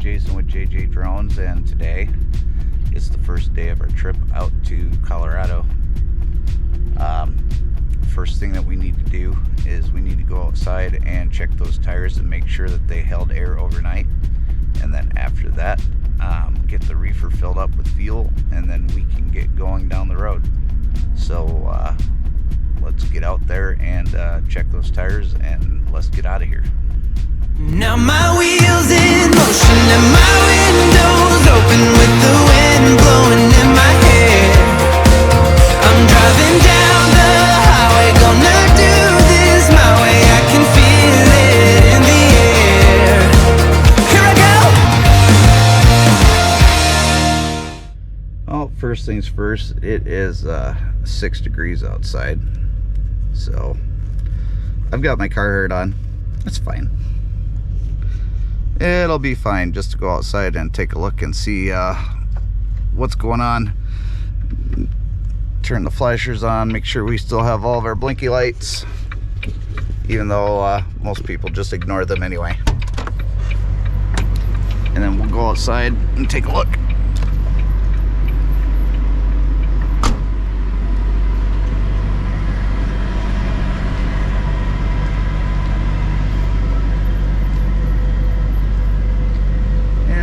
Jason with JJ Drones, and today is the first day of our trip out to Colorado. First thing that we need to do is we need to go outside and check those tires and make sure that they held air overnight, and then after that get the reefer filled up with fuel, and then we can get going down the road. So let's get out there and check those tires, and let's get out of here. Now my wheels in motion and my windows open with the wind blowing in my hair. I'm driving down the highway, gonna do this my way. I can feel it in the air. Here I go. Well, first things first, it is 6 degrees outside, so I've got my Carhartt on. It's fine. It'll be fine just to go outside and take a look and see what's going on. Turn the flashers on, make sure we still have all of our blinky lights, even though most people just ignore them anyway. And then we'll go outside and take a look.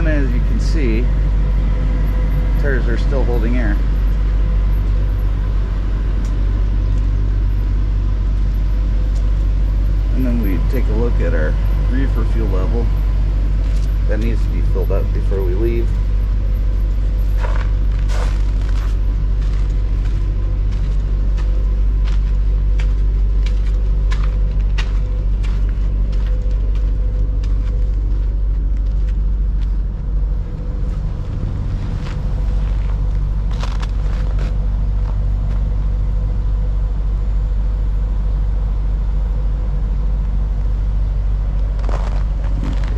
As you can see, tires are still holding air. And then we take a look at our reefer fuel level. That needs to be filled up before we leave.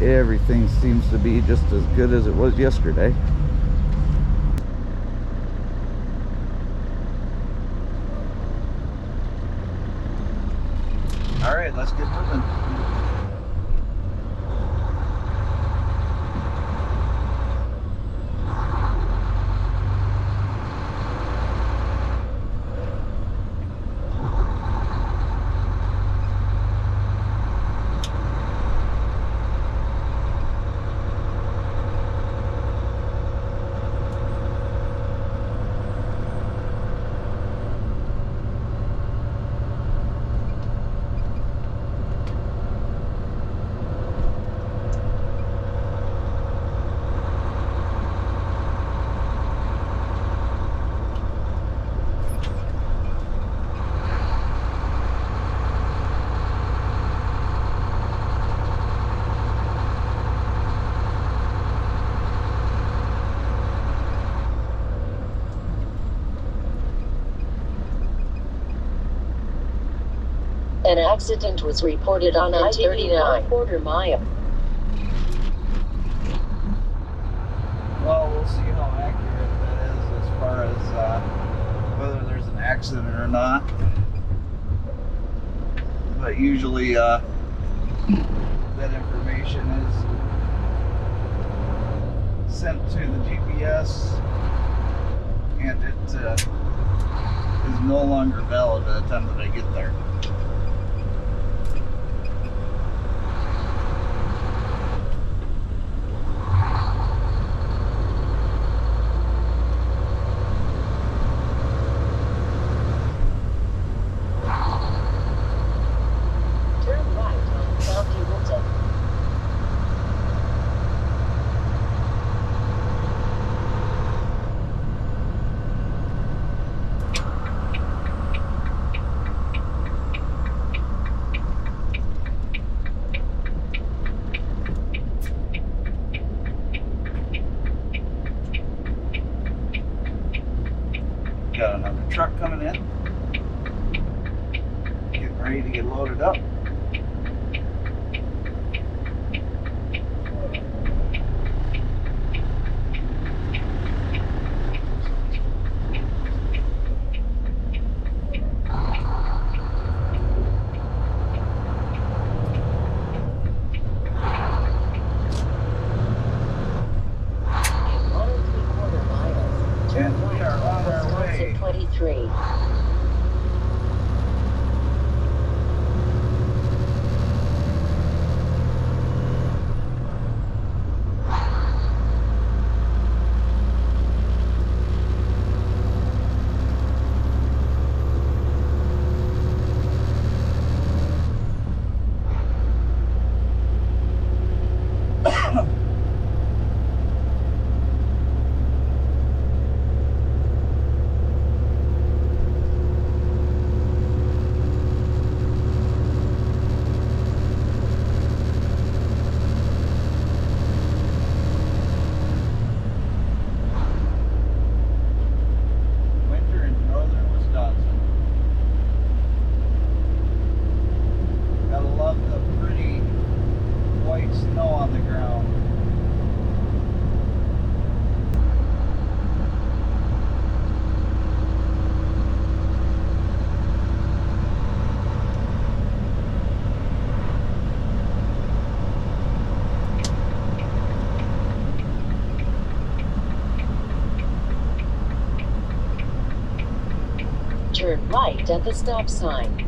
Everything seems to be just as good as it was yesterday. All right, let's get moving. An accident was reported on I-39 quarter mile. Well, we'll see how accurate that is as far as whether there's an accident or not. But usually that information is sent to the GPS, and it is no longer valid by the time that I get there. Got another truck coming in. Getting ready to get loaded up. I-3. Winter in northern Wisconsin. Gotta love the pretty white snow on the ground. Turn right at the stop sign.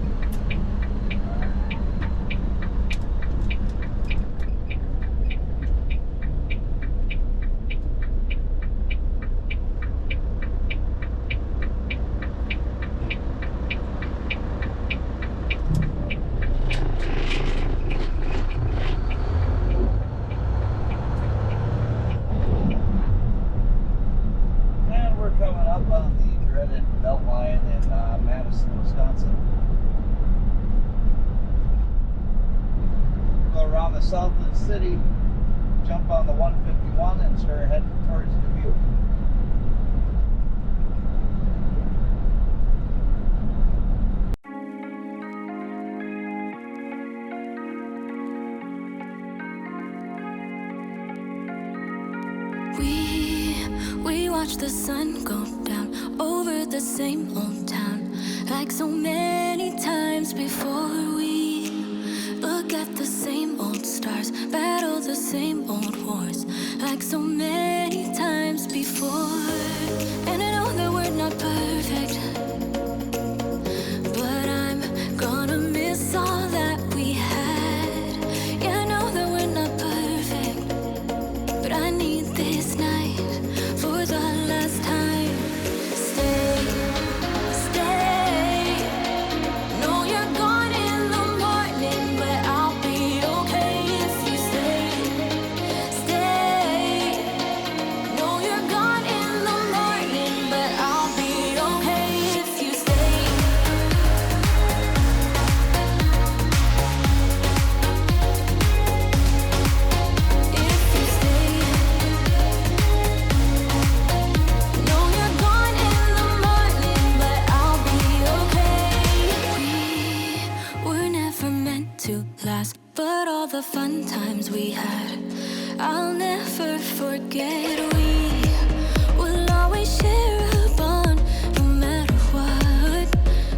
And we're coming up on the dreaded Beltline in Madison, Wisconsin. Go around the south of the city, jump on the 151 and start heading towards Dubuque. We watch the sun go down over the same old town, like so many times before. We look at the same old stars, battle the same old wars, like so many times before. And I know that we're not perfect, but I'm gonna miss all that we had. Yeah, I know that we're not perfect, but I need this night for the last time. Stay, stay. Know you're gone in the morning, but I'll be okay if you stay. Stay. Know you're gone in the morning, but I'll be okay if you stay. If you stay. Know you're gone in the morning, but I'll be okay. We were never meant to last, but all the fun times we had, I'll never forget. We will always share a bond, no matter what,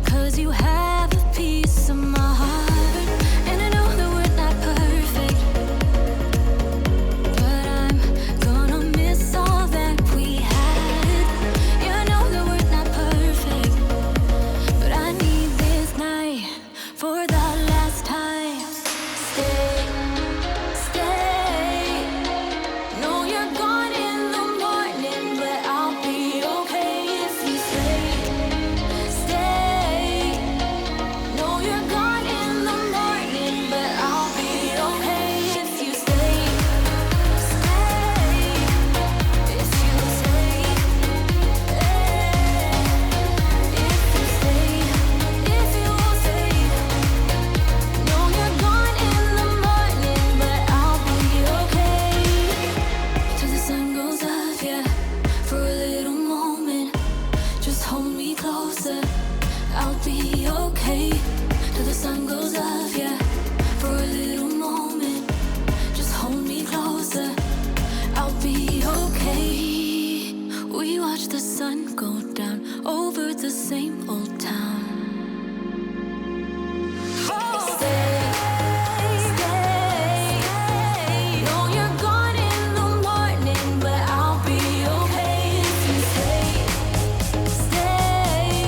'cause you have a piece of my heart. And I know that we're not perfect, but I'm gonna miss all that we had. Yeah, I know that we're not perfect, but I need this night for the last time. Stay, stay. Know you're gone in the morning, but I'll be okay if you stay. Stay. Know you're gone in the morning, but I'll be okay if you stay. Stay. If you stay. If you stay. If you stay. Know you're gone in the morning, but I'll be okay. Till the sun goes up, yeah, for a little moment. Just hold me closer, I'll be okay. Till the sun goes up, yeah, for a little moment. Just hold me closer, I'll be okay. We watch the sun go down over the same old town. Stay, stay. Know you're gone in the morning, but I'll be okay if you stay. Stay.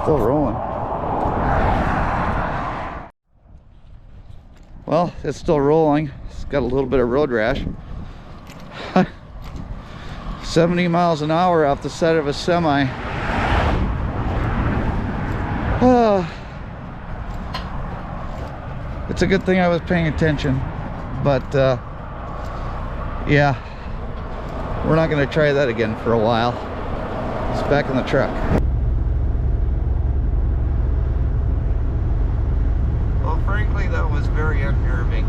Still rolling. Well, it's still rolling. It's got a little bit of road rash. 70 miles an hour off the side of a semi. It's a good thing I was paying attention, but yeah, we're not going to try that again for a while. It's back in the truck. Well, frankly, that was very unnerving.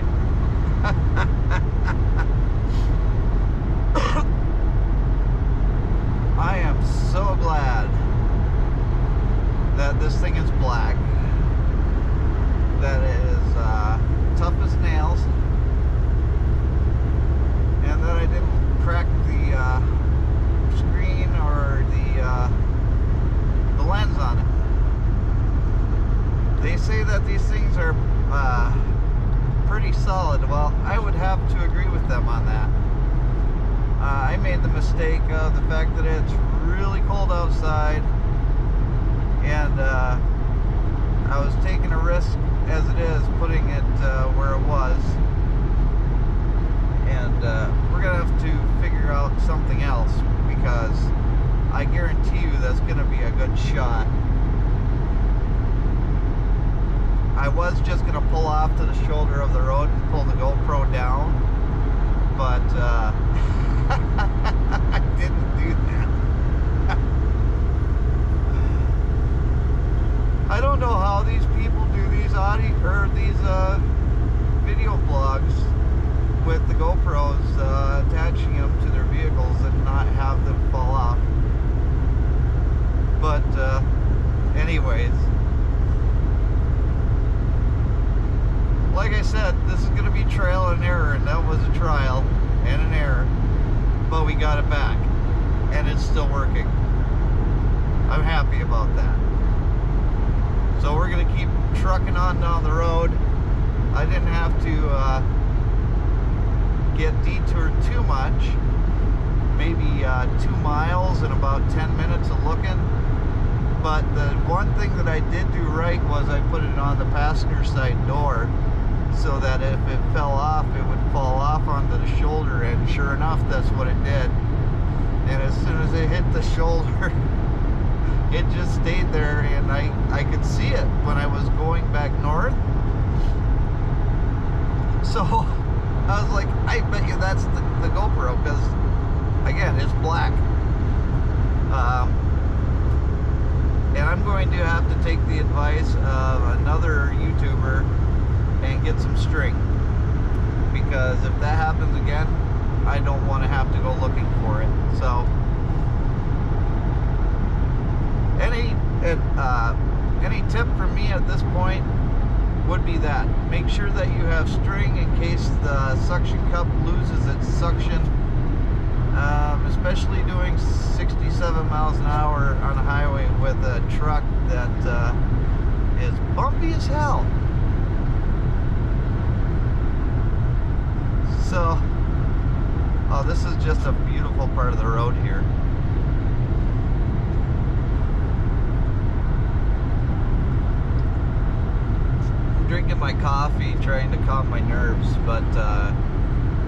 I am so glad that this thing is black, that it is tough as nails, and that I didn't crack the screen or the lens on it. They say that these things are pretty solid. Well, I would have to agree with them on that. I made the mistake of the fact that it's really cold outside, and I was taking a risk as it is, putting it where it was, and we're gonna have to figure out something else, because I guarantee you that's gonna be a good shot. I was just gonna pull off to the shoulder of the road and pull the GoPro down, but I didn't do that. I don't know how these people do these audio or these video blogs with the GoPros attaching them to their vehicles and not have them fall off. But anyways, like I said, this is going to be trial and error, and that was a trial and an error, but we got it back, and it's still working. I'm happy about that. So we're going to keep trucking on down the road. I didn't have to get detoured too much. Maybe 2 miles and about 10 minutes of looking. But the one thing that I did do right was I put it on the passenger side door, so that if it fell off, it would fall off onto the shoulder, and sure enough, that's what it did. And as soon as it hit the shoulder, it just stayed there, and I could see it when I was going back north. So I was like, I bet you that's the GoPro, because again, it's black. And I'm going to have to take the advice of another YouTuber and get some string, because if that happens again, I don't want to have to go looking for it. So any tip from me at this point would be that make sure that you have string in case the suction cup loses its suction, especially doing 67 miles an hour on a highway with a truck that is bumpy as hell. So, oh, this is just a beautiful part of the road here. I'm drinking my coffee, trying to calm my nerves, but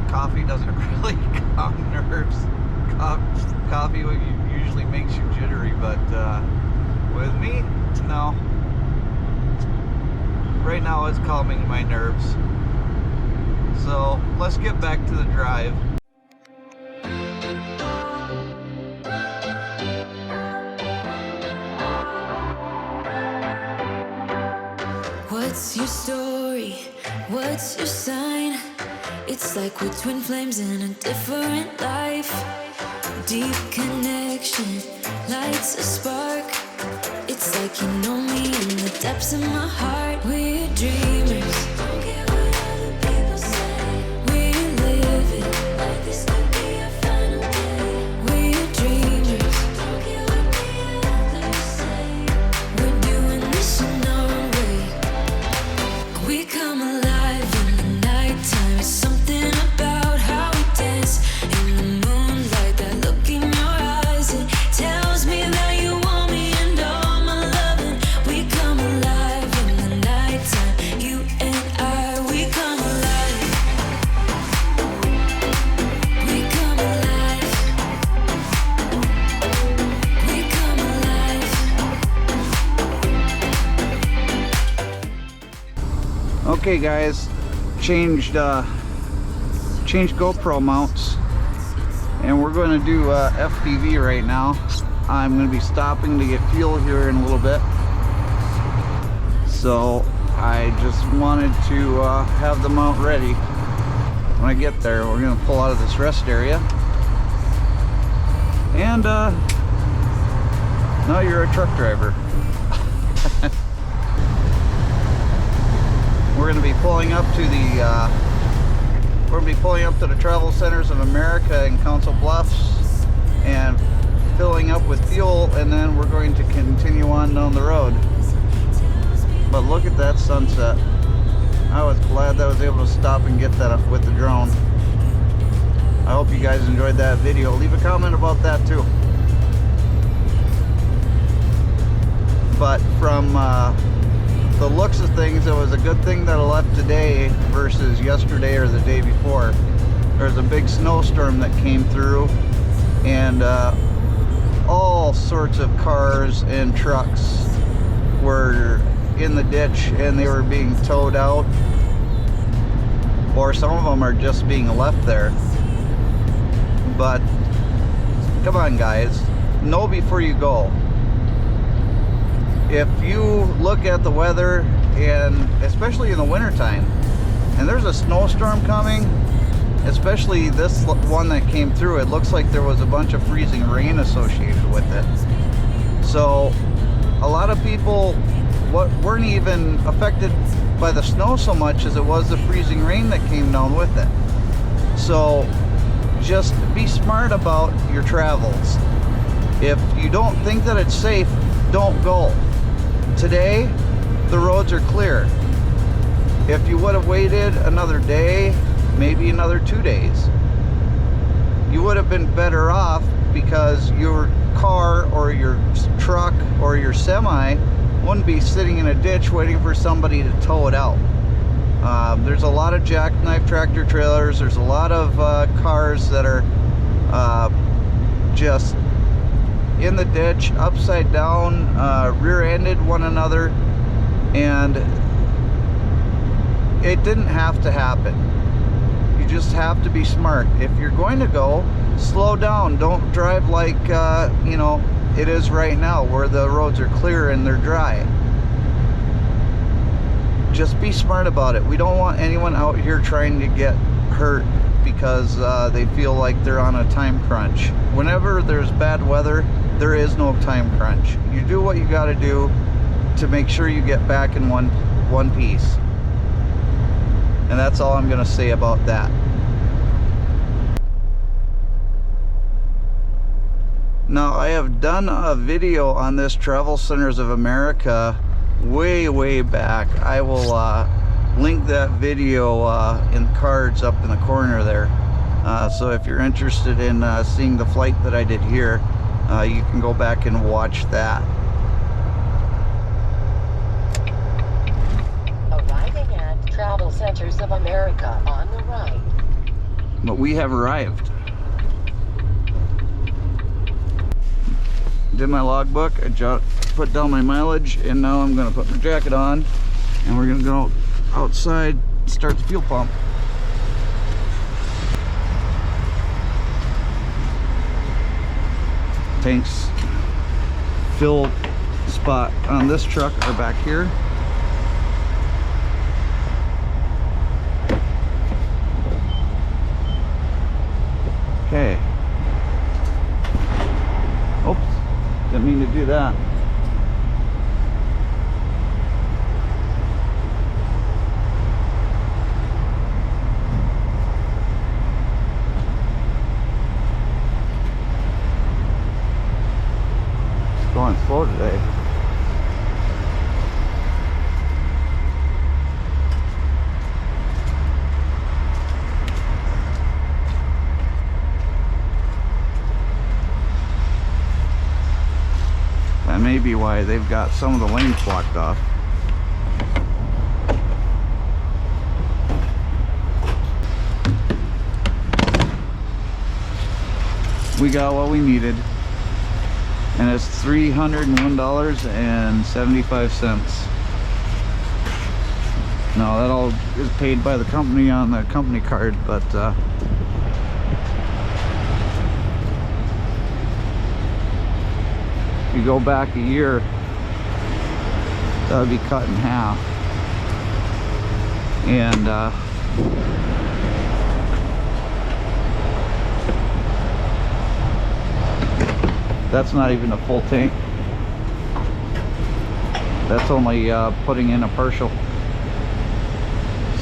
coffee doesn't really calm nerves. Coffee usually makes you jittery, but with me, no. Right now it's calming my nerves. So let's get back to the drive. What's your story? What's your sign? It's like we're twin flames in a different life. Deep connection lights a spark. It's like you know me in the depths of my heart. We're dreamers. Don't care what other people say. We live it like this could be our final day. We're dreamers. Don't care what the others say. We're doing this in our own way. We come alive in the nighttime. It's something about how we dance in the moonlight. That look in your eyes, it tells me that you want me, and all my loving Okay guys, changed GoPro mounts, and we're going to do FPV right now. I'm going to be stopping to get fuel here in a little bit, so I just wanted to have the mount ready. When I get there, we're going to pull out of this rest area, and now you're a truck driver. We're going to be pulling up to the Travel Centers of America in Council Bluffs and filling up with fuel, and then we're going to continue on down the road. But look at that sunset. I was glad that I was able to stop and get that up with the drone. I hope you guys enjoyed that video. Leave a comment about that too. But from the looks of things, it was a good thing that I left today versus yesterday or the day before. There was a big snowstorm that came through, and all sorts of cars and trucks were in the ditch, and they were being towed out, or some of them are just being left there. But come on guys, know before you go. If you look at the weather, and especially in the wintertime, and there's a snowstorm coming, especially this one that came through, it looks like there was a bunch of freezing rain associated with it. So a lot of people weren't even affected by the snow so much as it was the freezing rain that came down with it. So just be smart about your travels. If you don't think that it's safe, don't go. Today, the roads are clear. If you would have waited another day, maybe another 2 days, you would have been better off, because your car or your truck or your semi wouldn't be sitting in a ditch waiting for somebody to tow it out. There's a lot of jackknife tractor trailers. There's a lot of cars that are just in the ditch, upside down, rear-ended one another, and it didn't have to happen. You just have to be smart. If you're going to go, slow down. Don't drive like you know, it is right now, where the roads are clear and they're dry. Just be smart about it. We don't want anyone out here trying to get hurt because they feel like they're on a time crunch. Whenever there's bad weather, there is no time crunch. You do what you got to do to make sure you get back in one piece. And that's all I'm going to say about that. Now, I have done a video on this Travel Centers of America way back. I will link that video in cards up in the corner there. So if you're interested in seeing the flight that I did here, you can go back and watch that. Arriving at Travel Centers of America on the right. But we have arrived. Did my logbook, I put down my mileage, and now I'm going to put my jacket on, and we're going to go outside, start the fuel pump. Tanks fill spot on this truck are back here. Okay. Oops, didn't mean to do that. It's going slow today. That may be why they've got some of the lanes blocked off. We got what we needed, and it's $301.75. No, that all is paid by the company on the company card, but if you go back a year, that would be cut in half. And that's not even a full tank. That's only putting in a partial.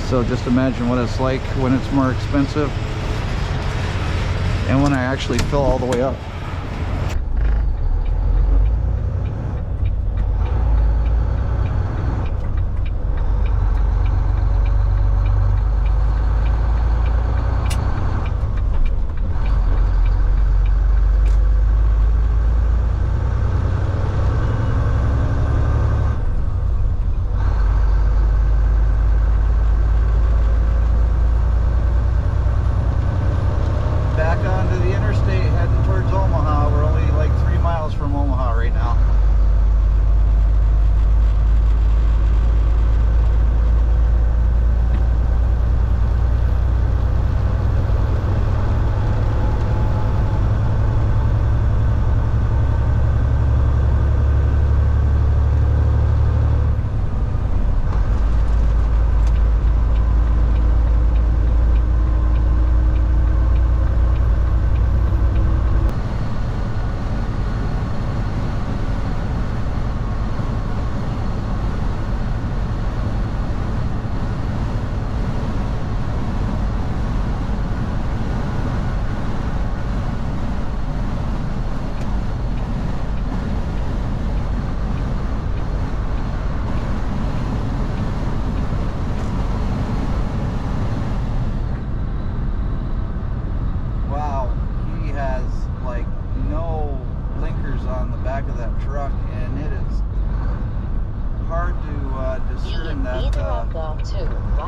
So just imagine what it's like when it's more expensive and when I actually fill all the way up. Discern that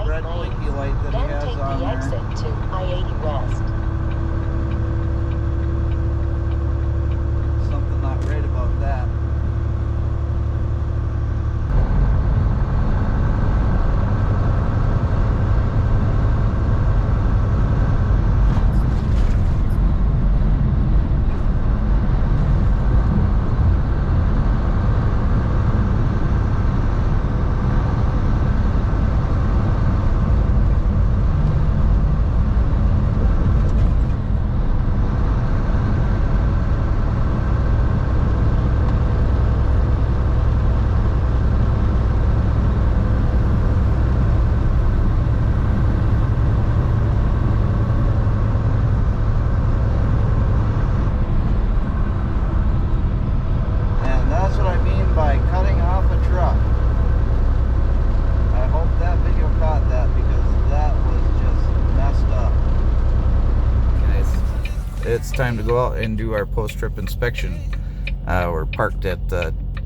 red blinky light that he has on there. Then take the exit to I-80 West. Something not right about that. It's time to go out and do our post-trip inspection. We're parked at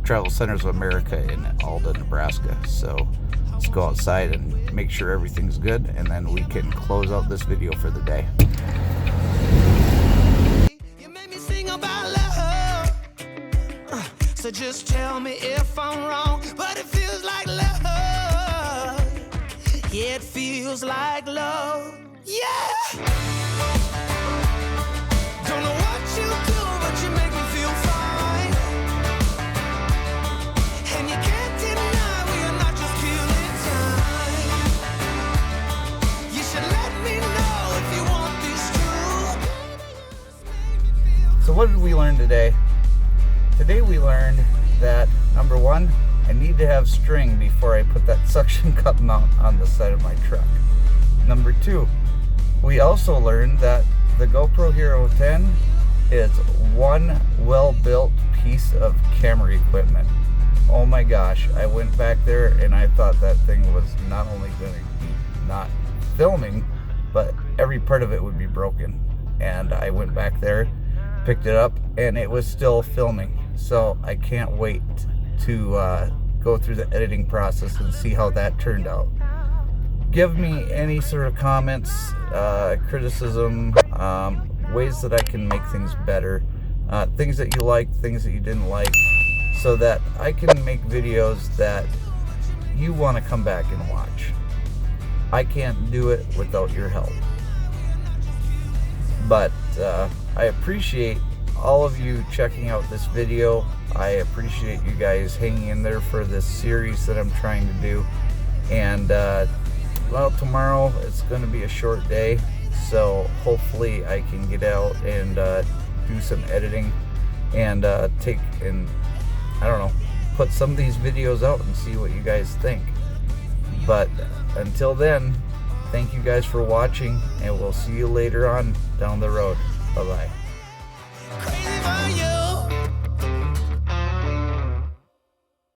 Travel Centers of America in Alda, Nebraska. So let's go outside and make sure everything's good, and then we can close out this video for the day. You made me sing about love. So just tell me if I'm wrong, but it feels like love. Yeah, it feels like love. Yeah. Don't know what you do, but you make me feel fine. And you can't deny we are not just killing time. You should let me know if you want this true. So what did we learn today? Today we learned that, number one, I need to have string before I put that suction cup mount on the side of my truck. Number two, we also learned that the GoProHero 10 is one well-built piece of camera equipment. Oh my gosh, I went back there and I thought that thing was not only going to be not filming, but every part of it would be broken. And I went back there, picked it up, and it was still filming. So I can't wait to go through the editing process and see how that turned out. Give me any sort of comments, criticism, ways that I can make things better, things that you liked, things that you didn't like, so that I can make videos that you want to come back and watch. I can't do it without your help. But I appreciate all of you checking out this video. I appreciate you guys hanging in there for this series that I'm trying to do. And well, tomorrow it's going to be a short day, so hopefully I can get out and do some editing and I don't know, put some of these videos out and see what you guys think. But until then, thank you guys for watching, and we'll see you later on down the road. Bye bye.